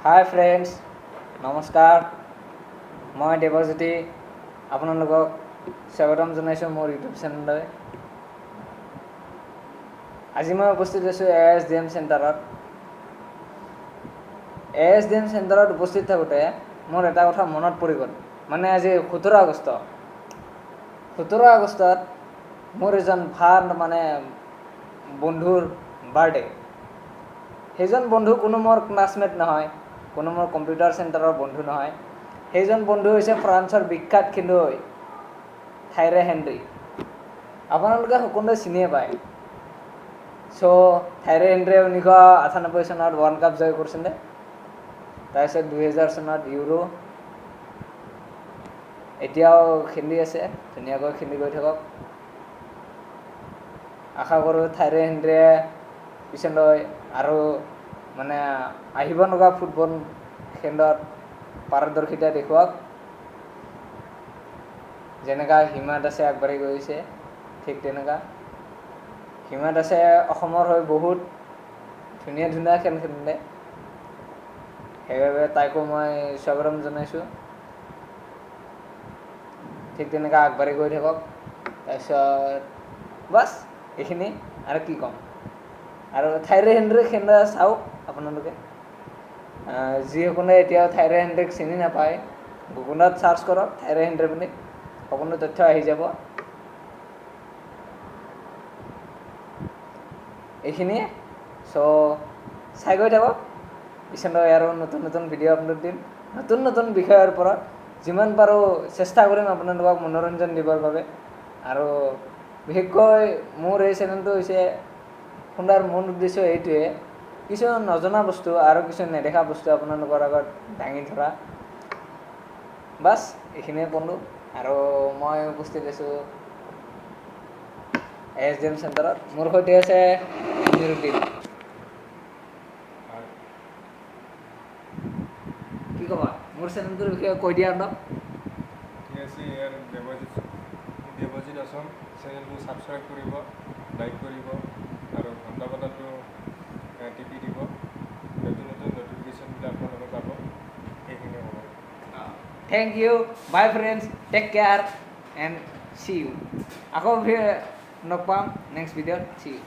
হাই friends, নমস্কাৰ। মই দেৱজ্যোতি আপোনালোকক স্বাগতম জনাইছোঁ মোৰ ইউটিউব চেনেললৈ। আজি মই উপস্থিত আছোঁ ASDM চেণ্টাৰত। ASDM চেণ্টাৰত উপস্থিত থাকোঁতে মোৰ এটা কথা মনত পৰি গ'ল। মানে আজি 17 আগষ্ট। 17 আগষ্টত মোৰ এজন ভাল বন্ধুৰ বাৰ্থডে। সেইজন বন্ধু কোনো মোৰ ক্লাছমেট নহয়, কোনো মোৰ কম্পিউটাৰ চেণ্টাৰৰ বন্ধু নহয়। সেইজন বন্ধু হৈছে ফ্ৰান্সৰ বিখ্যাত খেলুৱৈ থাইৰে হেনৰী। আপোনালোকে সকলোৱে চিনিয়ে পায়। চ' থাইৰে হেনৰীয়ে 1998 চনত ৱৰ্ল্ড কাপ জয় কৰিছিলে। তাৰপিছত 2000 চনত ইউৰো। এতিয়াও খেলি আছে, ধুনীয়াকৈ খেলি গৈ থাকক। আশা কৰোঁ থাইৰে হেনৰীয়ে পিছলৈ আৰু আহিব লগা ফুটবল খেলত পাৰদৰ্শিতা দেখুৱাওক। যেনেকুৱা হিমা দাসে আগবাঢ়ি গৈছে, ঠিক তেনেকুৱা হিমা দাসে অসমৰ হৈ বহুত ধুনীয়া খেল খেলিলে। সেইবাবে তাইকো মই স্বাগতম জনাইছোঁ। ঠিক তেনেকৈ আগবাঢ়ি গৈ থাকক। তাৰপিছত বাছ এইখিনি, আৰু কি ক'ম। আৰু থাইৰে হেনৰী খেলা চাওক আপোনালোকে। যিসকলে এতিয়াও থাইৰে হেনৰীক চিনি নাপায়, গুগলত চাৰ্চ কৰক থাইৰে হেনৰী বুলি, সকলো তথ্য আহি যাব। এইখিনিয়ে। চ' চাই গৈ থাকক। পিছলৈ আৰু নতুন নতুন ভিডিঅ' আপলোড দিম, নতুন নতুন বিষয়ৰ ওপৰত। যিমান পাৰোঁ চেষ্টা কৰিম আপোনালোকক মনোৰঞ্জন দিবৰ বাবে। আৰু বিশেষকৈ মোৰ এই চেনেলটো হৈছে খোলাৰ মূল উদ্দেশ্য এইটোৱে, কিছুমান নজনা বস্তু আৰু কিছুমান নেদেখা বস্তু আপোনালোকৰ আগত দাঙি ধৰা। বাছ এইখিনিয়ে ক'লোঁ। আৰু মই উপস্থিত আছোঁ ASDM চেণ্টাৰত। মোৰ সৈতে আছে নিৰুদ্দিন। কি ক'বা মোৰ চেনেলটোৰ বিষয়ে কৈ দিয়া অলপ। ঠিক আছে, ইয়াৰ দেৱজিত আছাম চেনেলটো ছাবস্ক্ৰাইব কৰিব, লাইক কৰিব আৰু ঘণ্টা বটাটো টিপি দিব। নতুন নতুন নটিফিকেশ্যনবিলাক আপোনালোকে পাব। সেইখিনিয়ে ক'ব। Thank you, bye friends, take care and see you. আকৌ লগ পাম নেক্সট ভিডিঅ'ত। See U.